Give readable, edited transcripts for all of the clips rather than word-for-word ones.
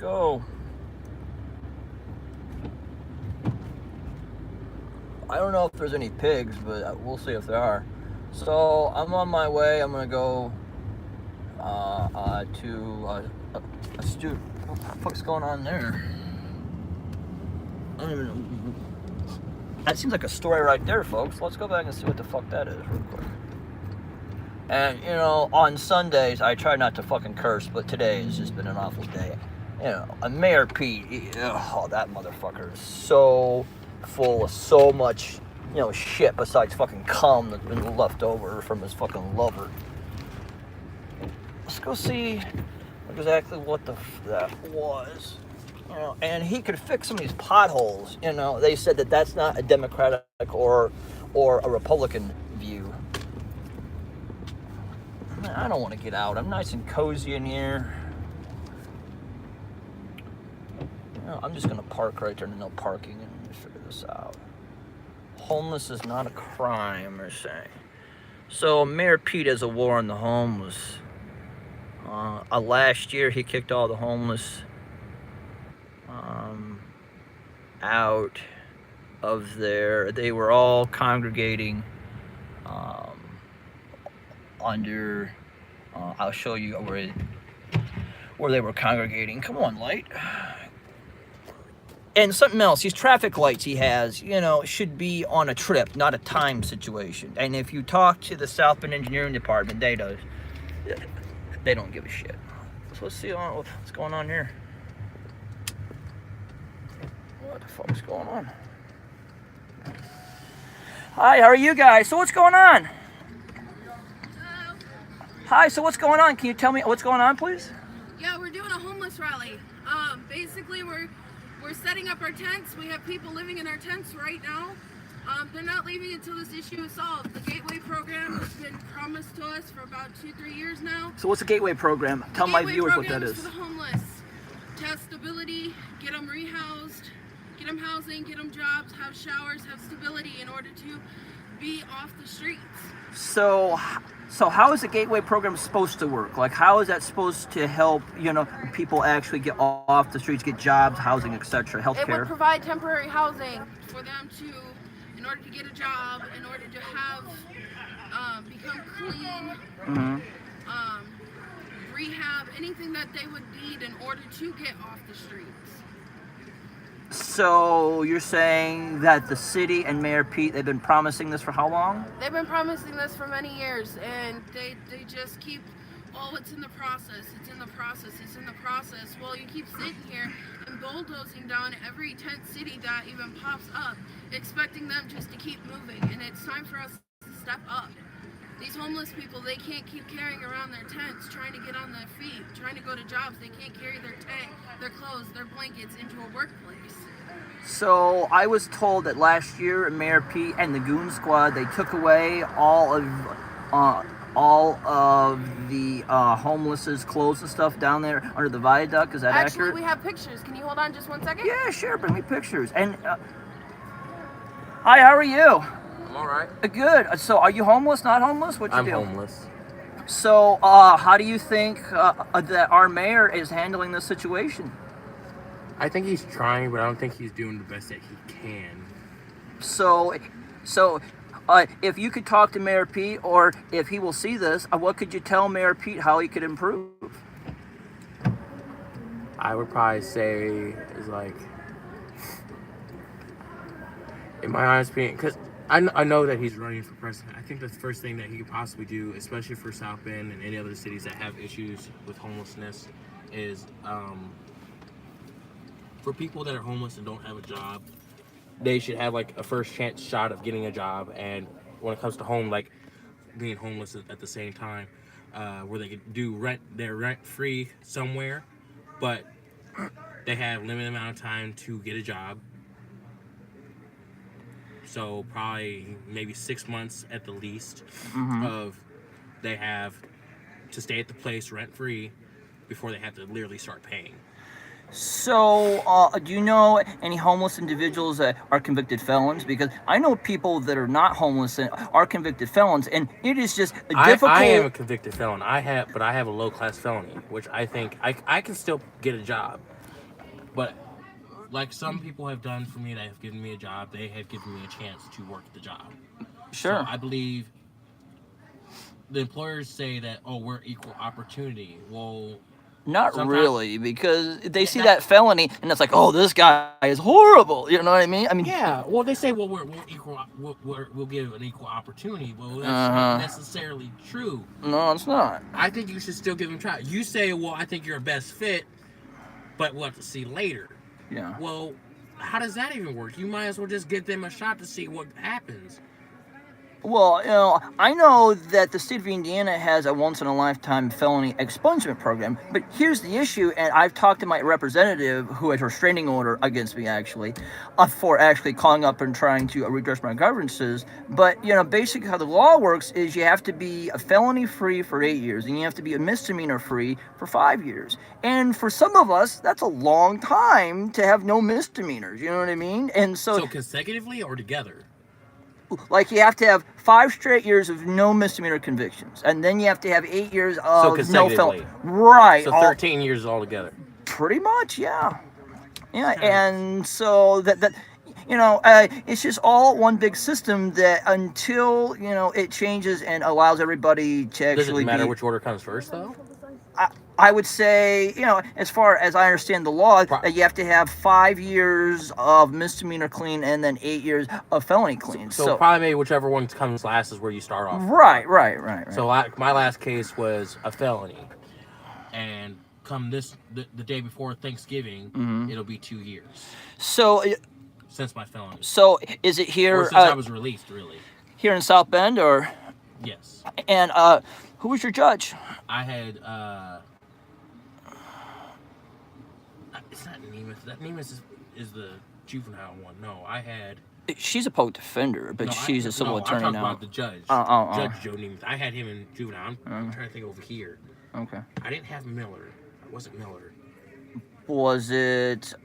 go. I don't know if there's any pigs, but we'll see if there are. So I'm on my way. I'm gonna go to a student. What the fuck's going on there? I don't even know. That seems like a story right there, folks. Let's go back and see what the fuck that is real quick. And, you know, on Sundays, I try not to fucking curse, but today has just been an awful day. You know, Mayor Pete, that motherfucker is so full of so much, you know, shit besides fucking cum that's been left over from his fucking lover. Let's go see exactly what that was. You know, and he could fix some of these potholes. You know, they said that that's not a Democratic or a Republican view. I don't want to get out. I'm nice and cozy in here. You know, I'm just going to park right there. No parking and figure this out. Homeless is not a crime, they're saying. So Mayor Pete has a war on the homeless. Last year, he kicked all the homeless out of there. They were all congregating under. I'll show you where they were congregating. Come on, light. And something else, these traffic lights he has, you know, should be on a trip, not a time situation. And if you talk to the South Bend Engineering Department, they don't give a shit. So let's see what's going on here. What the fuck's going on? Hi, how are you guys? So what's going on? Hello. Hi, so what's going on? Can you tell me what's going on, please? Yeah, we're doing a homeless rally. Basically, we're setting up our tents. We have people living in our tents right now. They're not leaving until this issue is solved. The Gateway program has been promised to us for about 2-3 years now. So what's the Gateway program? Tell my viewers what that is. For the homeless. To have stability, get them rehoused, get them housing, get them jobs, have showers, have stability in order to be off the streets. So how is the Gateway program supposed to work? Like, how is that supposed to help, you know, people actually get off the streets, get jobs, housing, etc., healthcare? It would provide temporary housing for them to, in order to get a job, in order to have, become clean, rehab, anything that they would need in order to get off the streets. So you're saying that the city and Mayor Pete, they've been promising this for how long? They've been promising this for many years, and they just keep, oh, it's in the process, it's in the process, it's in the process. Well, you keep sitting here and bulldozing down every tent city that even pops up, expecting them just to keep moving, and it's time for us to step up. These homeless people, they can't keep carrying around their tents, trying to get on their feet, trying to go to jobs. They can't carry their tent, their clothes, their blankets into a workplace. So I was told that last year Mayor Pete and the Goon Squad, they took away all of the homeless's clothes and stuff down there under the viaduct. Is that accurate? Actually, we have pictures. Can you hold on just 1 second? Yeah, sure. Bring me pictures. And hi, how are you? I'm all right. Good. So are you homeless, not homeless? What you I'm do? homeless. So how do you think that our mayor is handling this situation? I think he's trying, but I don't think he's doing the best that he can. So if you could talk to Mayor Pete, or if he will see this, what could you tell Mayor Pete how he could improve? I would probably say is like, in my honest opinion, because I know that he's running for president. I think the first thing that he could possibly do, especially for South Bend and any other cities that have issues with homelessness, is for people that are homeless and don't have a job, they should have like a first chance shot of getting a job. And when it comes to like being homeless at the same time, where they could do they're rent free somewhere, but they have limited amount of time to get a job. So probably maybe 6 months at the least of they have to stay at the place rent free before they have to literally start paying. So, do you know any homeless individuals that are convicted felons? Because I know people that are not homeless and are convicted felons, and it is just difficult. I am a convicted felon. But I have a low class felony, which I think I can still get a job. But like some people have done for me, that have given me a job, they have given me a chance to work the job. Sure. So I believe the employers say that, oh, we're equal opportunity. Well, Not sometimes- really, because they see that felony and it's like, oh, this guy is horrible. You know what I mean? I mean, yeah. Well, they say, well, we're equal. We'll give an equal opportunity. Well, that's Uh-huh. not necessarily true. no, it's not. I think you should still give them a try. You say, well, I think you're a best fit, but we'll have to see later. Yeah. Well, how does that even work? You might as well just give them a shot to see what happens. Well, you know, I know that the state of Indiana has a once-in-a-lifetime felony expungement program, but here's the issue, and I've talked to my representative, who has a restraining order against me, actually, for actually calling up and trying to redress my grievances. But, you know, basically how the law works is you have to be a felony-free for 8 years, and you have to be a misdemeanor-free for 5 years. And for some of us, that's a long time to have no misdemeanors, you know what I mean? And So consecutively or together? like you have to have 5 straight years of no misdemeanor convictions, and then you have to have 8 years of no felony. consecutively. Right. So all- 13 years altogether. pretty much, yeah. Yeah, and so that you know, it's just all one big system that until, you know, it changes and allows everybody to Does actually it matter be, which order comes first, though? I would say, you know, as far as I understand the law, Pro- that you have to have 5 years of misdemeanor clean and then 8 years of felony clean. So probably maybe whichever one comes last is where you start off. Right. So my last case was a felony, and come the day before Thanksgiving, Mm-hmm. it'll be 2 years So since my felony. is it here Or since I was released, really. here in South Bend, or Yes, and who was your judge? I had. It's not Nemus. That Nemus is the juvenile one. No, I had. She's a public defender, but No, she's a civil I'm attorney talking now. about the judge. Oh. Judge Joe Nemus. I had him in juvenile. I'm trying to think over here. Okay. I didn't have Miller. It wasn't Miller. Was it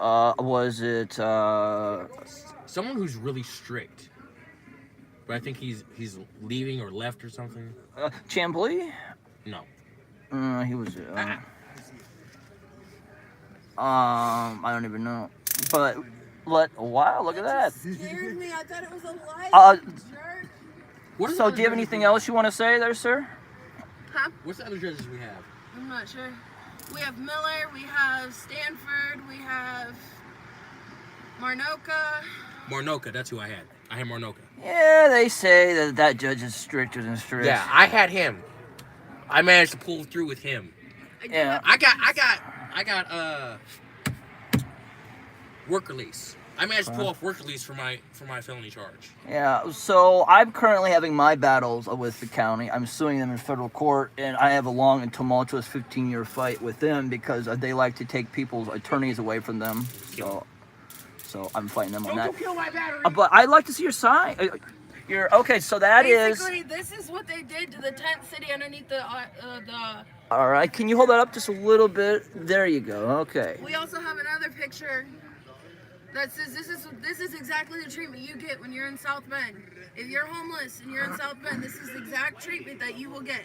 Someone who's really strict. But I think he's leaving or left or something. Chambly? No. He was. I don't even know. But wow, look at that. Scared me. I thought it was a light. Jerk. What is So the do you have other anything judges else you want to say there, sir? Huh? What's the other judges we have? I'm not sure. We have Miller, we have Stanford, we have Marnoka. Marnoka, that's who I had. I had Marnoka. Yeah, they say that judge is stricter than strict. Yeah, I had him. I managed to pull through with him. Yeah. I got work release. I managed to pull off work release for my felony charge. Yeah, so I'm currently having my battles with the county. I'm suing them in federal court, and I have a long and tumultuous 15-year fight with them because they like to take people's attorneys away from them. So I'm fighting them on that. Don't kill my battery. But I'd like to see your sign. You're okay. So that is Basically, this is what they did to the tent city underneath the. all right. Can you hold that up just a little bit? There you go. Okay. We also have another picture that says this is exactly the treatment you get when you're in South Bend. If you're homeless and you're in South Bend, this is the exact treatment that you will get.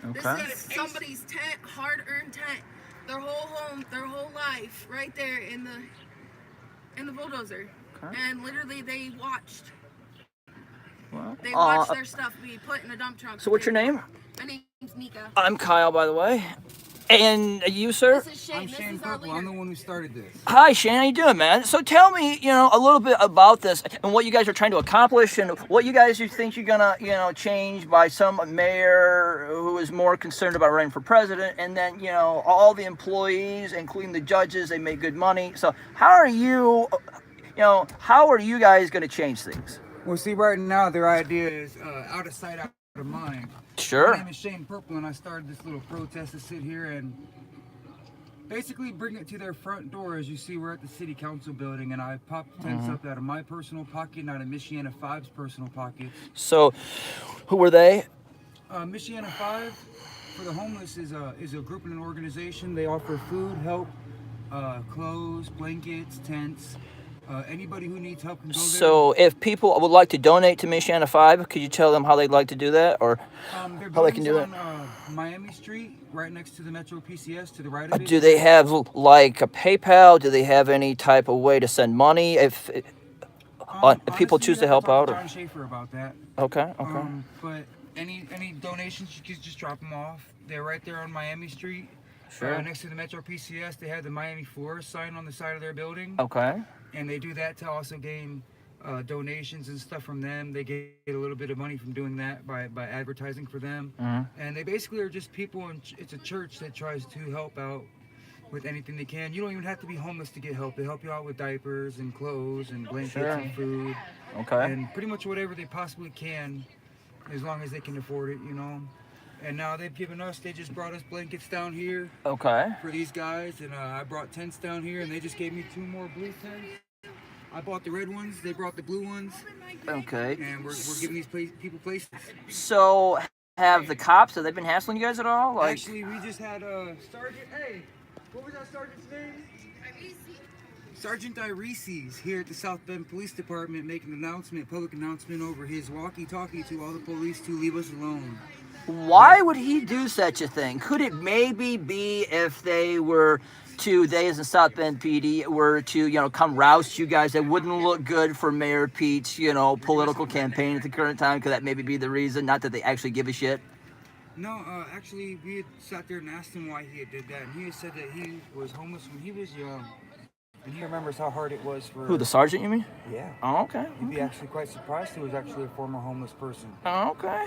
Okay. This is somebody's tent, hard-earned tent, their whole home, their whole life, right there in the bulldozer. Okay. And literally, they watched. Well, They watched their stuff be put in a dump truck. so what's your name? My name's Nika. I'm Kyle, by the way. And you, sir? This is Shane. I'm This Shane is our Purple. I'm leader. the one who started this. Hi, Shane. How you doing, man? So tell me, a little bit about this and what you guys are trying to accomplish and what you guys think you're gonna, change by some mayor who is more concerned about running for president, and then, all the employees, including the judges, they make good money. So how are you guys gonna change things? Well, see, right now their idea is out of sight, out of mind. Sure. My name is Shane Purple, and I started this little protest to sit here and basically bring it to their front door. As you see, we're at the city council building, and I popped tents up out of my personal pocket and out of Michiana 5's personal pockets. So who were they? Michiana 5 for the homeless is a group and an organization. They offer food, help, clothes, blankets, tents. Anybody who needs help can go there. So if people would like to donate to Michiana 5, could you tell them how they'd like to do that, or Their how they can building's do on Miami Street, right next to the Metro PCS, to the right of it. do they have like a PayPal? Do they have any type of way to send money if people Honestly, choose you to have help out? talk Or to John Schaefer about that. okay. But any donations, you can just drop them off. They're right there on Miami Street. Sure. Next to the Metro PCS, they have the Miami Florist sign on the side of their building. Okay. And they do that to also gain donations and stuff from them. They get a little bit of money from doing that by advertising for them. And they basically are just people, and it's a church that tries to help out with anything they can. You don't even have to be homeless to get help. They help you out with diapers and clothes and blankets Sure. and food. Okay. And pretty much whatever they possibly can, as long as they can afford it, you know. And now they've given us, they just brought us blankets down here Okay. for these guys, and I brought tents down here, and they just gave me 2 more blue tents. I bought the red ones, they brought the blue ones, Okay. and we're giving these people places. So have the cops, have they been hassling you guys at all? Like, Actually, we just had Sergeant, hey, what was that sergeant's name? Sergeant Ireses here at the South Bend Police Department making an announcement, public announcement over his walkie-talkie to all the police to leave us alone. why would he do such a thing? Could it maybe be if they as in South Bend PD were to, come roust you guys, that wouldn't look good for Mayor Pete's, political campaign at the current time? Could that maybe be the reason? Not that they actually give a shit. No, actually, we had sat there and asked him why he had did that, and he had said that he was homeless when he was young, and he remembers how hard it was for... Who, the sergeant, you mean? Yeah. Oh, okay. You'd be actually quite surprised he was actually a former homeless person. Oh, okay.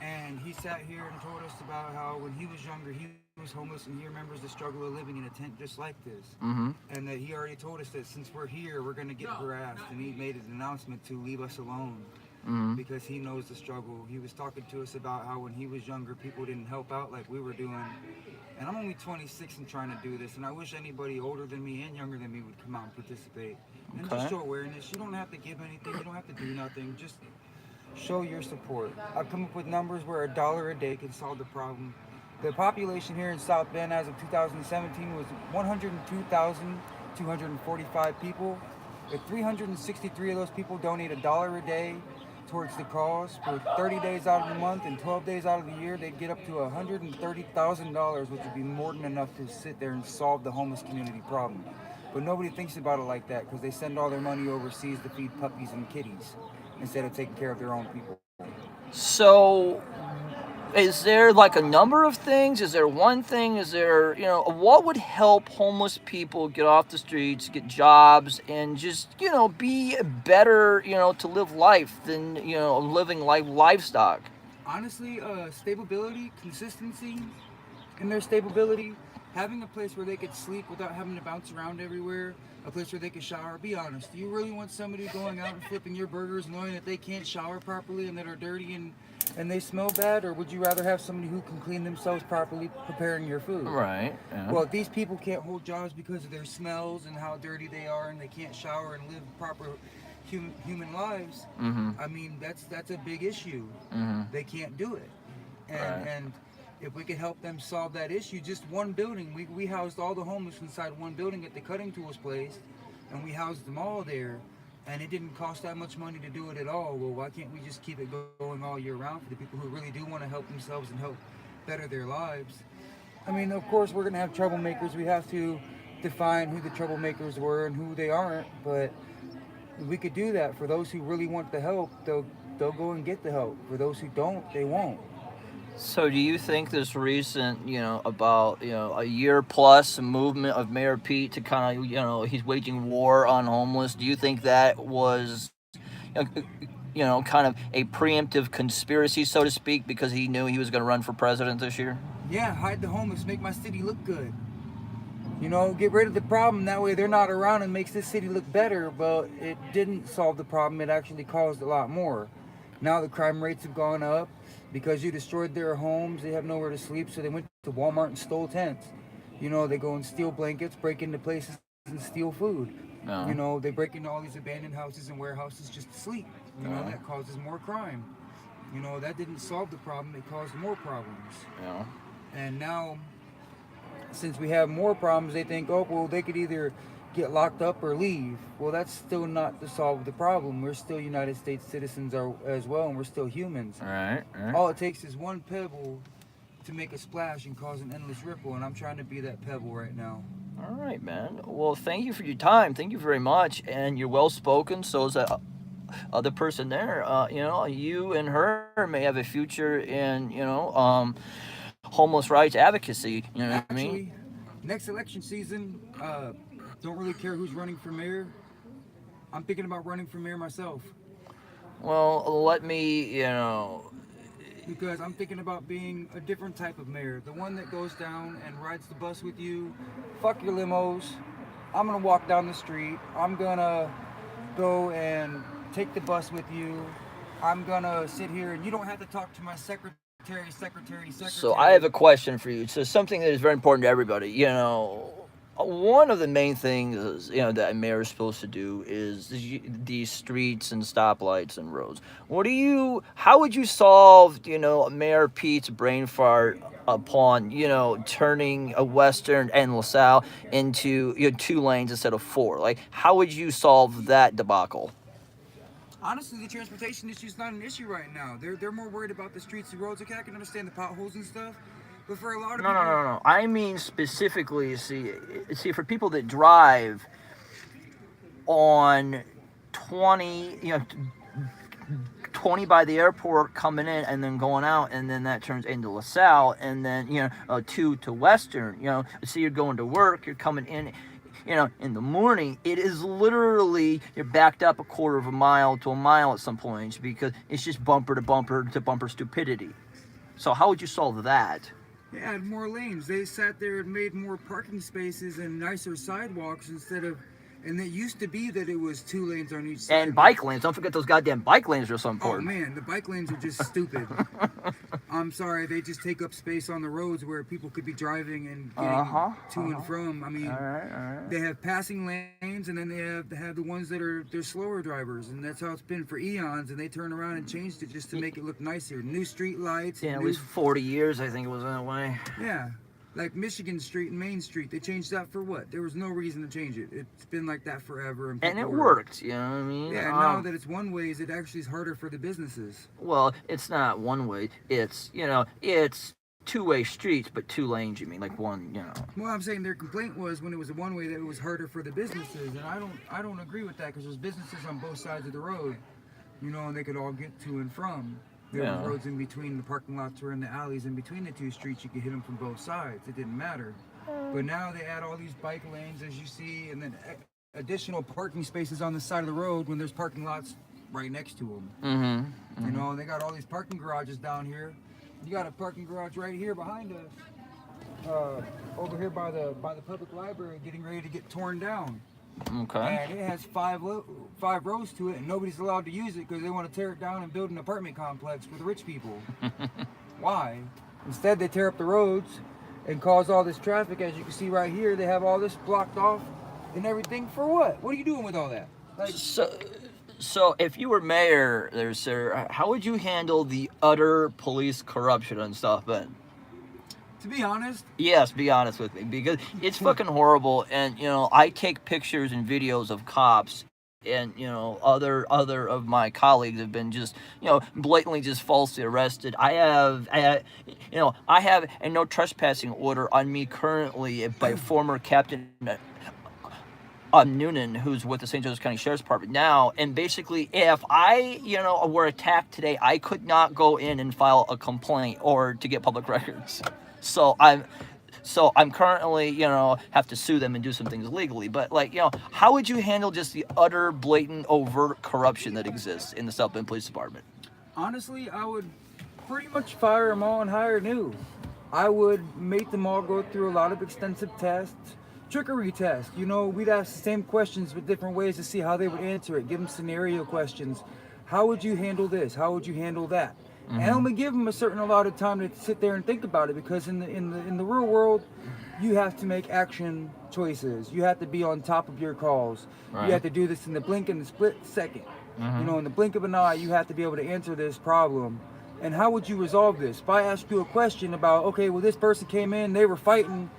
And he sat here and told us about how when he was younger, he was homeless, and he remembers the struggle of living in a tent just like this. Mm-hmm. And that he already told us that since we're here, we're going to get harassed, and he made an announcement to leave us alone. Mm-hmm. Because he knows the struggle. He was talking to us about how when he was younger, people didn't help out like we were doing. And I'm only 26 and trying to do this, and I wish anybody older than me and younger than me would come out and participate. And Okay. just show awareness. You don't have to give anything. You don't have to do nothing. Just show your support. I've come up with numbers where $1 a day can solve the problem. The population here in South Bend as of 2017 was 102,245 people. If 363 of those people donate $1 a day towards the cause for 30 days out of the month and 12 days out of the year, they'd get up to $130,000, which would be more than enough to sit there and solve the homeless community problem. But nobody thinks about it like that because they send all their money overseas to feed puppies and kitties instead of taking care of their own people. So, is there like a number of things? Is there one thing? Is there, what would help homeless people get off the streets, get jobs, and just, be better, to live life than, living livestock? Honestly, stability, consistency in their stability, having a place where they could sleep without having to bounce around everywhere, a place where they could shower. Be honest, do you really want somebody going out and flipping your burgers knowing that they can't shower properly and that are dirty and they smell bad? Or would you rather have somebody who can clean themselves properly preparing your food? Right. Yeah. Well, if these people can't hold jobs because of their smells and how dirty they are, and they can't shower and live proper human lives, Mm-hmm. I mean, that's a big issue. Mm-hmm. They can't do it. Right. And if we could help them solve that issue, just one building, we housed all the homeless inside one building at the cutting tools place, and we housed them all there, and it didn't cost that much money to do it at all. Well, why can't we just keep it going all year round for the people who really do want to help themselves and help better their lives? I mean, of course, we're going to have troublemakers. We have to define who the troublemakers were and who they aren't, but we could do that. For those who really want the help, they'll go and get the help. For those who don't, they won't. So do you think this recent, about, a year plus movement of Mayor Pete to kind of, he's waging war on homeless, do you think that was, kind of a preemptive conspiracy, so to speak, because he knew he was going to run for president this year? Yeah, hide the homeless, make my city look good. Get rid of the problem, that way they're not around and makes this city look better, but it didn't solve the problem, it actually caused a lot more. Now the crime rates have gone up because you destroyed their homes, they have nowhere to sleep, so they went to Walmart and stole tents. They go and steal blankets, break into places and steal food. No. They break into all these abandoned houses and warehouses just to sleep. That causes more crime. That didn't solve the problem, it caused more problems. Yeah. And now, since we have more problems, they think, oh, well, they could either get locked up or leave. Well, that's still not to solve the problem. We're still United States citizens as well, and we're still humans. All right. All it takes is one pebble to make a splash and cause an endless ripple, and I'm trying to be that pebble right now. All right, man. Well, thank you for your time. Thank you very much. And you're well spoken. So is that other person there. You know, you and her may have a future in, you know, homeless rights advocacy. You know what I mean? Next election season, don't really care who's running for mayor. I'm thinking about running for mayor myself. Well, let me, you know. Because I'm thinking about being a different type of mayor. The one that goes down and rides the bus with you. Fuck your limos. I'm gonna walk down the street. I'm gonna go and take the bus with you. I'm gonna sit here and you don't have to talk to my secretary. So I have a question for you. So something that is very important to everybody. You know, one of the main things, you know, that a mayor is supposed to do is these streets and stoplights and roads. How would you solve, you know, Mayor Pete's brain fart upon, you know, turning a Western and LaSalle into, you know, 2 lanes instead of 4? Like, how would you solve that debacle? Honestly, the transportation issue is not an issue right now. They're more worried about the streets and roads. Okay, I can understand the potholes and stuff. But for a lot of people... No. I mean specifically, see, for people that drive on 20, you know, 20 by the airport coming in and then going out, and then that turns into LaSalle, and then, you know, 2 to Western, you know, so you're going to work, you're coming in, you know, in the morning, it is literally, you're backed up a quarter of a mile to a mile at some points because it's just bumper to bumper stupidity. So how would you solve that? They add more lanes. They sat there and made more parking spaces and nicer sidewalks instead of, and it used to be that it was 2 lanes on each side. And bike lanes. Don't forget those goddamn bike lanes are so Oh important. man, the bike lanes are just stupid. I'm sorry, they just take up space on the roads where people could be driving and getting to and from. I mean, All right. they have passing lanes, and then they have the ones that they're slower drivers, and that's how it's been for eons. And they turned around and changed it just to make it look nicer. New street lights. Yeah, at least 40 years, I think it was that way. Yeah. Like Michigan Street and Main Street, they changed that for what? There was no reason to change it. It's been like that forever. And it worked, you know what I mean? Yeah, now that it's one way, it actually is harder for the businesses. Well, it's not one way. It's, you know, it's 2-way streets, but 2 lanes, you mean, like one, you know. Well, I'm saying their complaint was when it was a one way that it was harder for the businesses, and I don't agree with that because there's businesses on both sides of the road, you know, and they could all get to and from. There were roads in between, the parking lots were in the alleys in between the 2 streets. You could hit them from both sides. It didn't matter. But now they add all these bike lanes, as you see, and then additional parking spaces on the side of the road when there's parking lots right next to them. Mm-hmm. You know, they got all these parking garages down here. You got a parking garage right here behind us, over here by the public library, getting ready to get torn down. Okay. And it has 5 rows to it, and nobody's allowed to use it because they want to tear it down and build an apartment complex for the rich people. Why? Instead, they tear up the roads and cause all this traffic. As you can see right here, they have all this blocked off and everything. For what? What are you doing with all that? Like, so if you were mayor there, sir, how would you handle the utter police corruption and stuff then? to be honest, Yes, be honest with me, because it's fucking horrible. And you know, I take pictures and videos of cops, and you know, other of my colleagues have been just, you know, blatantly just falsely arrested. I have a no trespassing order on me currently by former Captain Noonan, who's with the St. Joseph County Sheriff's Department now. And basically, if I, you know, were attacked today, I could not go in and file a complaint or to get public records. So I'm currently, you know, have to sue them and do some things legally. But like, you know, how would you handle just the utter, blatant, overt corruption that exists in the South Bend Police Department? honestly, I would pretty much fire them all and hire new. I would make them all go through a lot of extensive tests, trickery tests. You know, we'd ask the same questions with different ways to see how they would answer it. Give them scenario questions. How would you handle this? How would you handle that? And only give them a certain allotted time to sit there and think about it, because in the real world, you have to make action choices. You have to be on top of your calls. Right. You have to do this in the blink and the split second. You know, in the blink of an eye, you have to be able to answer this problem. And how would you resolve this? If I ask you a question about, okay, well, this person came in, they were fighting,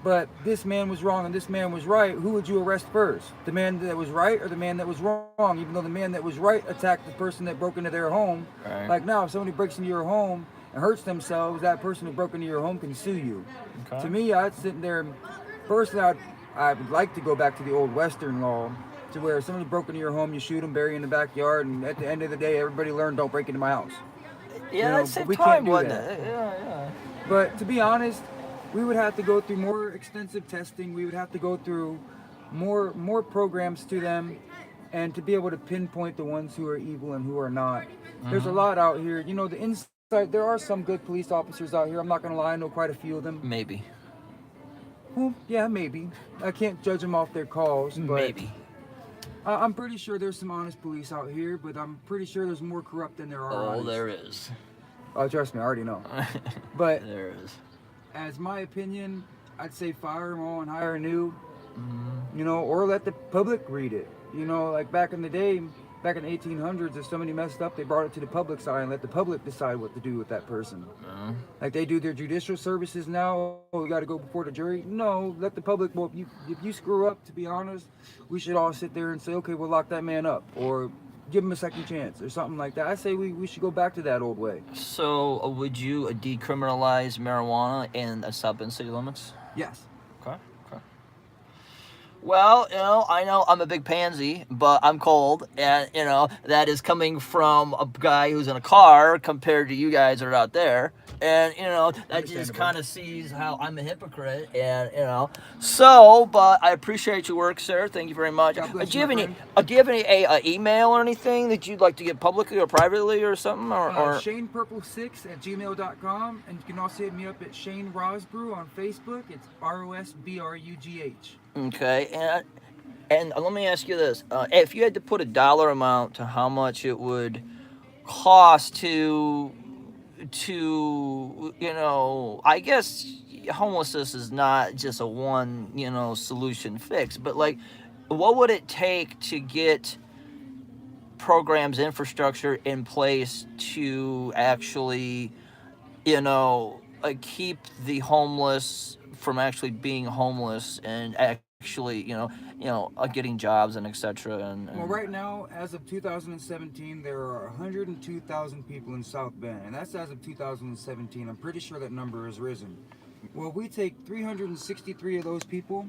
but this man was wrong and this man was right, who would you arrest first? The man that was right or the man that was wrong? Even though the man that was right attacked the person that broke into their home. Right. Like now, if somebody breaks into your home and hurts themselves, that person who broke into your home can sue you. Okay. To me, I'd sit there, personally, I would like to go back to the old Western law, to where if somebody broke into your home, you shoot them, bury in the backyard, and at the end of the day, everybody learned, don't break into my house. Yeah, know, that same we time, can't do wasn't that. it? Yeah. But to be honest, we would have to go through more extensive testing. We would have to go through more programs to them, and to be able to pinpoint the ones who are evil and who are not. There's a lot out here. You know, the inside, there are some good police officers out here. I'm not gonna lie, I know quite a few of them. Maybe. Well, yeah, maybe. I can't judge them off their calls, but Maybe. I'm pretty sure there's some honest police out here, but I'm pretty sure there's more corrupt than there are Oh, honest. there is. Oh, trust me, I already know. But There is. as my opinion, I'd say fire them all and hire new, you know, or let the public read it. You know, like back in the day, back in the 1800s, if somebody messed up, they brought it to the public side and let the public decide what to do with that person. Like they do their judicial services now. Oh, we got to go before the jury. No, let the public. Well, if you screw up, to be honest, we should all sit there and say, okay, we'll lock that man up, or give him a second chance, or something like that. I say we should go back to that old way. So, would you decriminalize marijuana in sub-in city limits? Yes. Okay. Well, I know I'm a big pansy, but I'm cold, and that is coming from a guy who's in a car compared to you guys that are out there, and that just kind of sees how I'm a hypocrite, and So, but I appreciate your work, sir. Thank you very much. God bless Do you have you, any? my Do you have any email or anything that you'd like to get publicly or privately or something? Or ShanePurple6@gmail.com, and you can also hit me up at Shane Rosbrew on Facebook. It's ROSBRUGH. Okay, and let me ask you this: if you had to put a dollar amount to how much it would cost to I guess homelessness is not just a one solution fix, but like, what would it take to get programs, infrastructure in place to actually keep the homeless from actually being homeless and actually getting jobs and etc. And Well, right now, as of 2017, there are 102,000 people in South Bend, and that's as of 2017. I'm pretty sure that number has risen. Well, we take 363 of those people,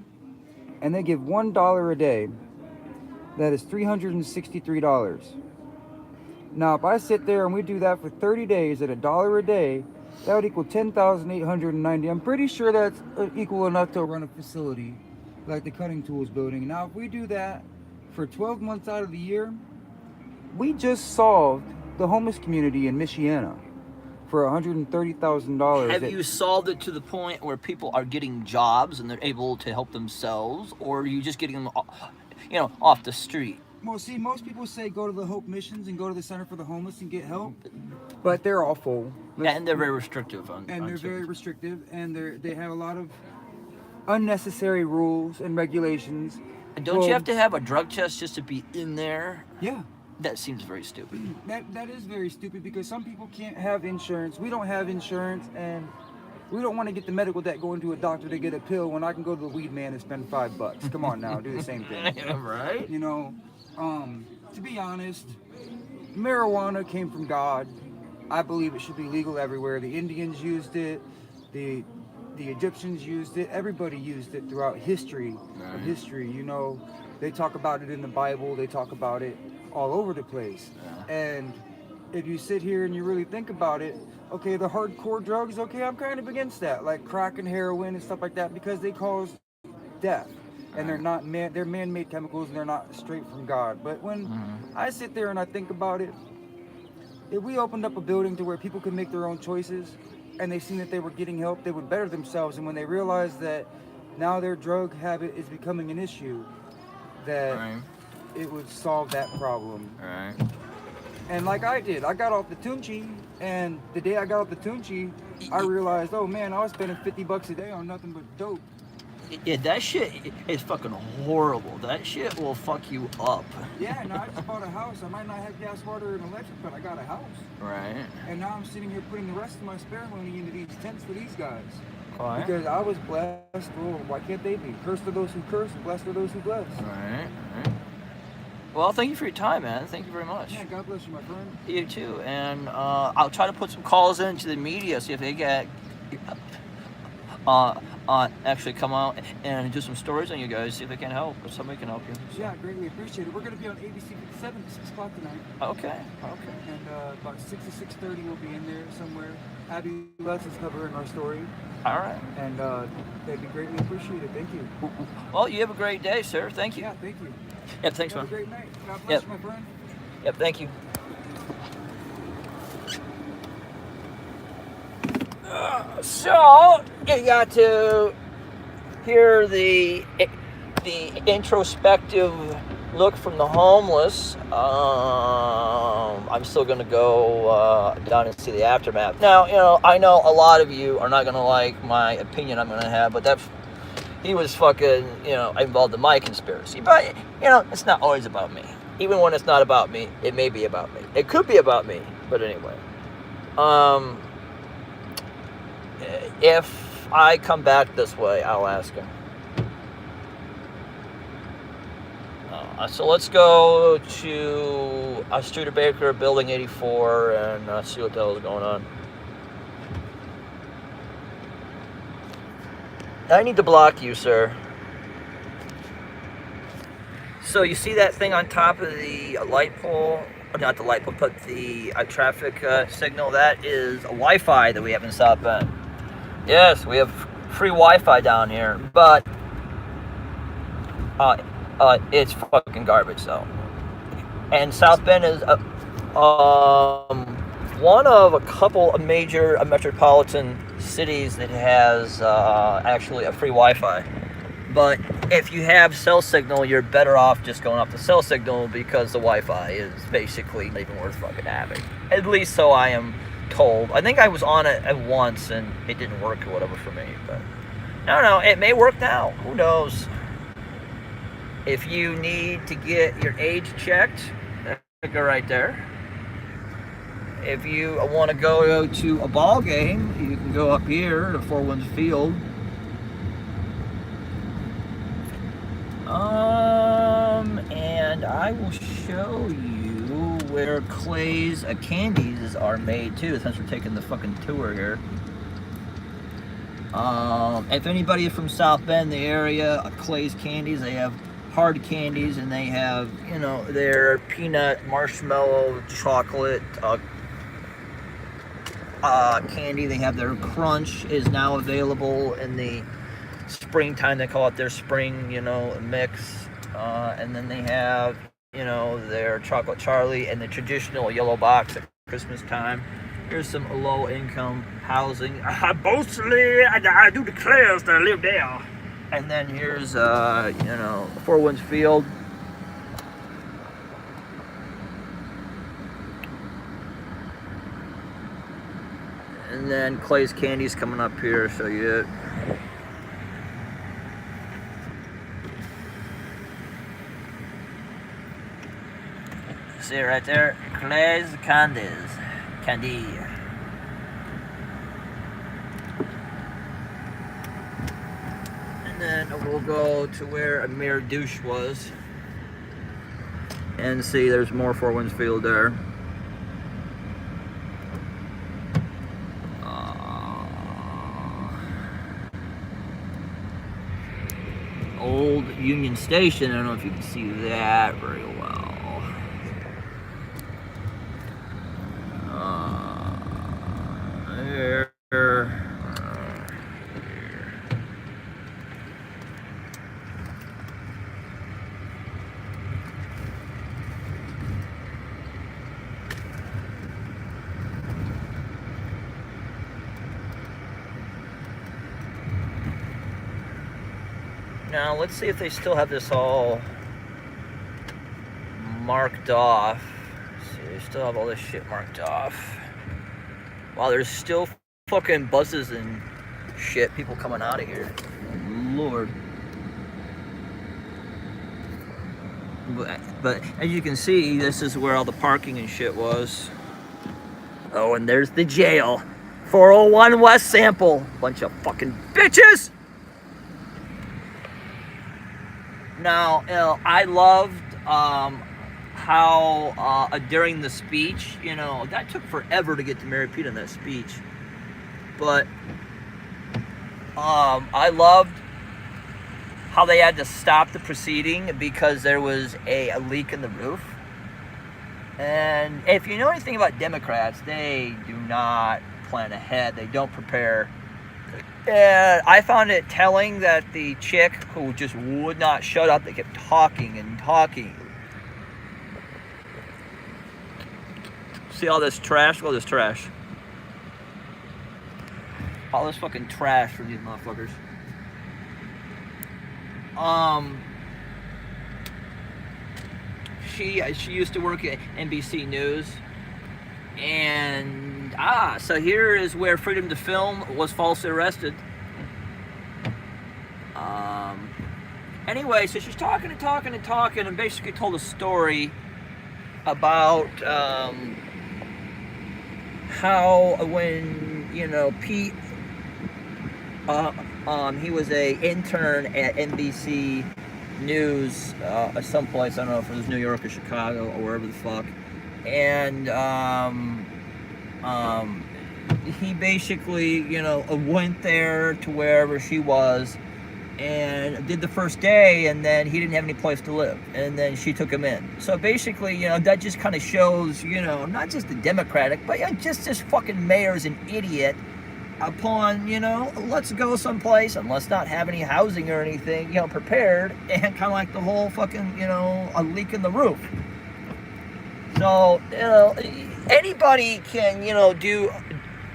and they give $1 a day. That is $363. Now, if I sit there and we do that for 30 days at $1 a day, that would equal 10,890. I'm pretty sure that's equal enough to run a facility like the Cutting Tools building. Now, if we do that for 12 months out of the year, we just solved the homeless community in Michiana for $130,000. have you solved it to the point where people are getting jobs and they're able to help themselves, or are you just getting them off the street? Well, see, most people say go to the Hope Missions and go to the Center for the Homeless and get help, but they're all full. And they're very restrictive on And they're certain- very restrictive, and they have a lot of unnecessary rules and regulations. And don't Well, you have to have a drug test just to be in there? Yeah, That seems very stupid. that is very stupid because some people can't have insurance. We don't have insurance, and we don't want to get the medical debt going to a doctor to get a pill when I can go to the weed man and spend $5. Come on now, do the same thing. Right? To be honest, marijuana came from God. I believe it should be legal everywhere. The Indians used it, the Egyptians used it, everybody used it throughout history. They talk about it in the Bible, they talk about it all over the place. And if you sit here and you really think about it, okay, the hardcore drugs, okay, I'm kind of against that, like crack and heroin and stuff like that, because they cause death. And they're not they're man-made chemicals, and they're not straight from God. But when I sit there and I think about it, if we opened up a building to where people could make their own choices, and they seen that they were getting help, they would better themselves. And when they realized that now their drug habit is becoming an issue, that Right. it would solve that problem. Right. And like I did, I got off the Tunchi, and the day I got off the Tunchi, I realized, oh man, I was spending $50 a day on nothing but dope. Yeah, that shit is fucking horrible. That shit will fuck you up. Yeah, now I just bought a house. I might not have gas, water, and electric, but I got a house. Right. And now I'm sitting here putting the rest of my spare money into these tents for these guys. Okay. Because I was blessed. Well, why can't they be? Cursed are those who curse, and blessed are those who bless. Alright. Well, thank you for your time, man. Thank you very much. Yeah, God bless you, my friend. You too. And I'll try to put some calls into the media, see if they get actually come out and do some stories on you guys, see if they can help, if somebody can help you. So. Yeah, greatly appreciate it. We're going to be on ABC 57 at 6 o'clock tonight. Okay. And about 6 to 6:30 we'll be in there somewhere. Abby Lutz is covering our story. All right. And they'd be greatly appreciated. Thank you. Well, you have a great day, sir. Thank you. Yeah, thank you. Yep, thanks, Have man. a great night. God bless Yep. you, my friend. Yep, thank you. So you got to hear the introspective look from the homeless. I'm still gonna go down and see the aftermath. Now, you know, I know a lot of you are not gonna like my opinion I'm gonna have, but he was fucking, you know, involved in my conspiracy. But you know, it's not always about me. Even when it's not about me, it may be about me. It could be about me, but anyway. If I come back this way, I'll ask him. So let's go to Studebaker Building 84 and see what the hell is going on. I need to block you, sir. So you see that thing on top of the light pole? Not the light pole, but the traffic signal. That is Wi-Fi that we have in South Bend. Yes, we have free Wi-Fi down here, but it's fucking garbage though. And South Bend is one of a couple of major metropolitan cities that has actually a free Wi-Fi. But if you have cell signal, you're better off just going off the cell signal because the Wi-Fi is basically not even worth fucking having. At least so I am told. I think I was on it at once and it didn't work or whatever for me. But I don't know. It may work now. Who knows? If you need to get your age checked, go right there. If you want to go to a ball game, you can go up here to Four Winds Field. And I will show you where Clay's candies are made too, since we're taking the fucking tour here. If anybody from South Bend, the area, Clay's Candies, they have hard candies and they have, you know, their peanut, marshmallow, chocolate candy. They have their crunch is now available in the springtime. They call it their spring, you know, mix. And then they have, you know, their chocolate Charlie and the traditional yellow box at Christmas time. Here's some low-income housing. Mostly, I do declare that I live there. And then here's, you know, Four Winds Field. And then Clay's Candies coming up here, show you it. See it right there? Clay's Candies. Candy. And then we'll go to where Amir Douche was. And see, there's more Four Winds Field there. Old Union Station. I don't know if you can see that very well. There. Now let's see if they still have this all marked off. See, they still have all this shit marked off. Wow, there's still fucking buses and shit, people coming out of here. Lord. But as you can see, this is where all the parking and shit was. Oh, and there's the jail. 401 West sample. Bunch of fucking bitches. Now, I loved how during the speech, that took forever to get to Mary Pete in that speech. But I loved how they had to stop the proceeding because there was a leak in the roof. And if you know anything about Democrats, they do not plan ahead. They don't prepare. And I found it telling that the chick who just would not shut up, they kept talking and talking. See all this trash? Look at all this trash. All this fucking trash from these motherfuckers. She used to work at NBC News, and so here is where Freedom to Film was falsely arrested. Anyway, so she's talking and basically told a story about how when Pete he was a intern at NBC News someplace, I don't know if it was New York or Chicago or wherever the fuck, and he basically went there to wherever she was and did the first day, and then he didn't have any place to live, and then she took him in. So basically, that just kind of shows, not just the Democratic, but just this fucking mayor's an idiot upon, let's go someplace and let's not have any housing or anything, prepared, and kind of like the whole fucking, a leak in the roof. So, anybody can,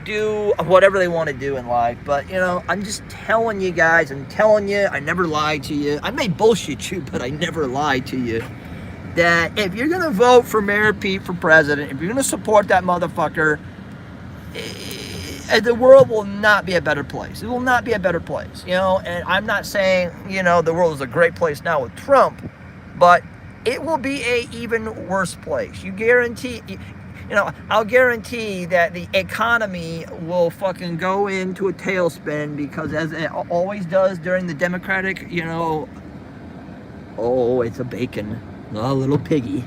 do whatever they want to do in life, but, I'm just telling you guys, I never lied to you. I may bullshit you, but I never lied to you. That if you're going to vote for Mayor Pete for president, if you're going to support that motherfucker, the world will not be a better place. It will not be a better place, and I'm not saying, the world is a great place now with Trump, but it will be a even worse place. You guarantee, I'll guarantee that the economy will fucking go into a tailspin because as it always does during the Democratic, oh, it's a bacon, a little piggy,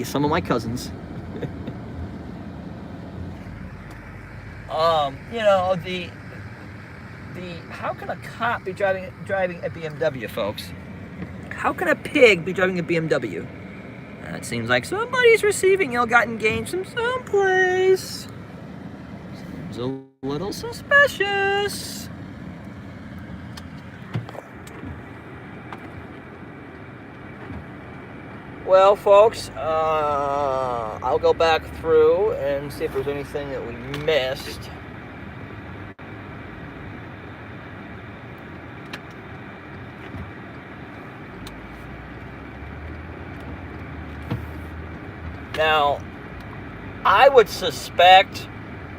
some of my cousins. How can a cop be driving a BMW, folks? How can a pig be driving a BMW? It seems like somebody's receiving ill-gotten gains from someplace. Seems a little suspicious. Well, folks, I'll go back through and see if there's anything that we missed. Now, I would suspect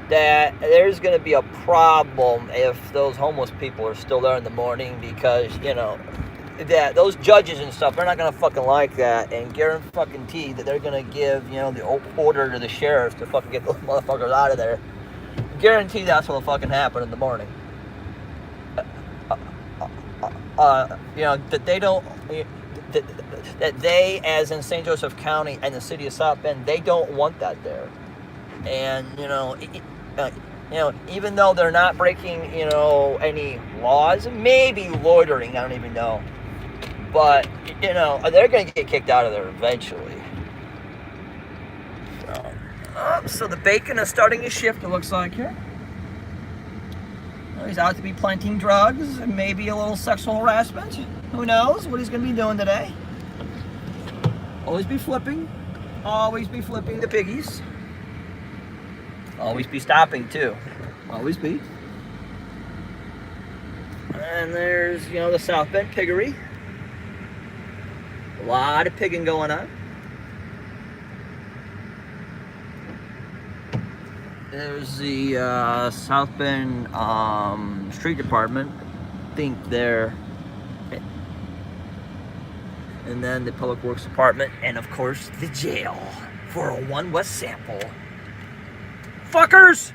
that there's going to be a problem if those homeless people are still there in the morning because, that those judges and stuff, they're not going to fucking like that, and guarantee that they're going to give, the order to the sheriff to fucking get those motherfuckers out of there. Guarantee that's what'll fucking happen in the morning. That they don't... that they, as in St. Joseph County and the city of South Bend, they don't want that there. And, even though they're not breaking, any laws, maybe loitering, I don't even know. But, they're going to get kicked out of there eventually. So the bacon is starting to shift, it looks like here. Well, he's out to be planting drugs and maybe a little sexual harassment. Who knows what he's going to be doing today? Always be flipping the piggies. Always be stopping too. Always be. And there's, the South Bend Piggery. A lot of pigging going on. There's the South Bend Street Department. I think they're... And then the Public Works Department, and of course, the jail. 401 West sample. Fuckers!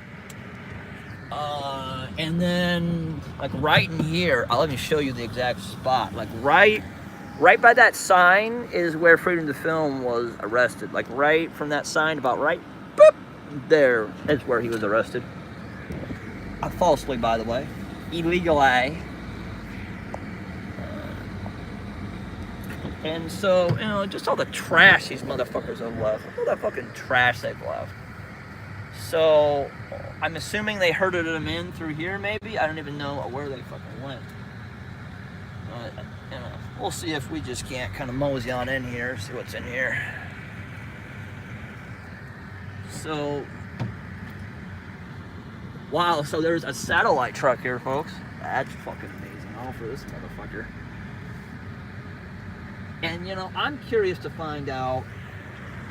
And then, like right in here, let me show you the exact spot. Like right by that sign is where Freedom to Film was arrested. Like right from that sign, about right, boop, there is where he was arrested. Falsely, by the way, illegally. And so, you know, just all the trash these motherfuckers have left. Look at all that fucking trash they've left. So, I'm assuming they herded them in through here, maybe? I don't even know where they fucking went. You know, we'll see if we just can't kind of mosey on in here, see what's in here. So, wow, so there's a satellite truck here, folks. That's fucking amazing. All for this motherfucker. And, you know, I'm curious to find out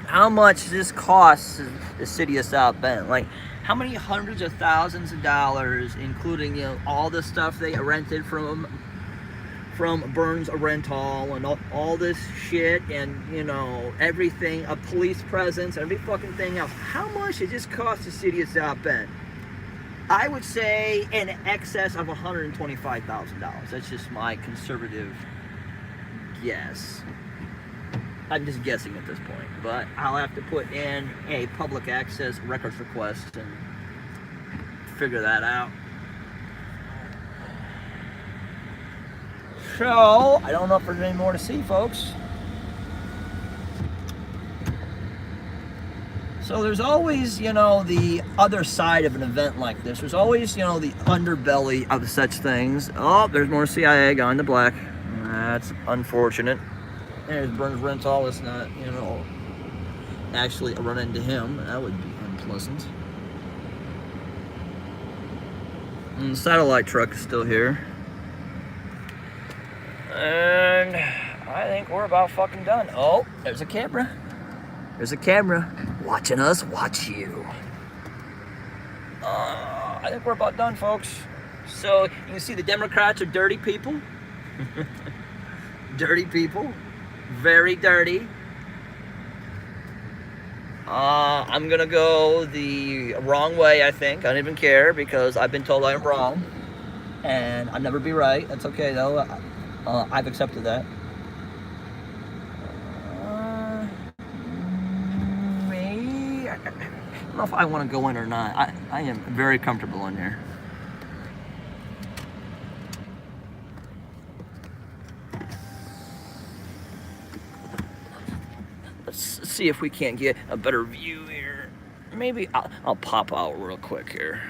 how much this costs the city of South Bend. Like, how many hundreds of thousands of dollars, including, you know, all the stuff they rented from Burns Rental and all this shit, and, you know, everything, a police presence, every fucking thing else. How much it just cost the city of South Bend? I would say in excess of $125,000. That's just my conservative guess. I'm just guessing at this point, but I'll have to put in a public access records request and figure that out. So, I don't know if there's any more to see, folks. So there's always, you know, the other side of an event like this. There's always, you know, the underbelly of such things. Oh, there's more CIA going to black. That's unfortunate. There's Burns Rental. It's not, you know, actually run into him. That would be unpleasant. And the satellite truck is still here. And I think we're about fucking done. Oh, there's a camera. There's a camera watching us watch you. I think we're about done, folks. So you can see the Democrats are dirty people. Dirty people. Very dirty. I'm gonna go the wrong way, I think. I don't even care because I've been told I'm wrong. And I'll never be right. That's okay, though. I've accepted that. Me? I don't know if I want to go in or not. I am very comfortable in here. Let's see if we can't get a better view here. Maybe I'll pop out real quick here.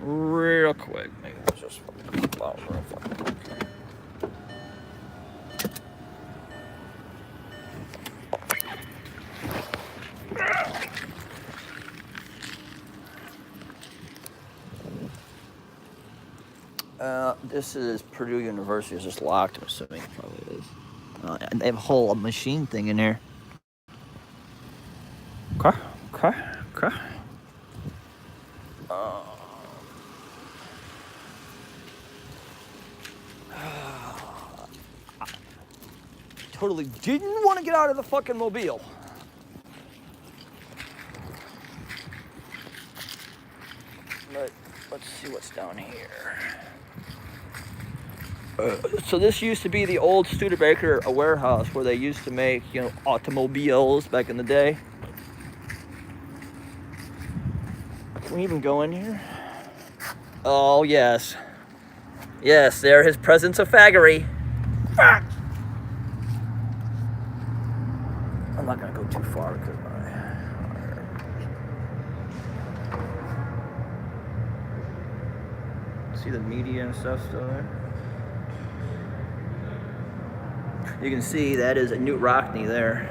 Real quick. Maybe let's just pop out real fucking quick. This is Purdue University. It's just locked. I'm assuming it probably is. And they have a whole machine thing in here. Okay. Totally didn't want to get out of the fucking mobile. But let's see what's down here. So this used to be the old Studebaker warehouse where they used to make, you know, automobiles back in the day. Can we even go in here? Oh, yes. Yes, there his presence of faggery. Fuck! I'm not gonna go too far because see the media and stuff still there? You can see that is a Knute Rockne there.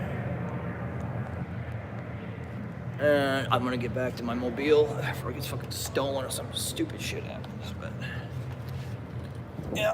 And I'm gonna get back to my mobile before it gets fucking stolen or some stupid shit happens. But yeah.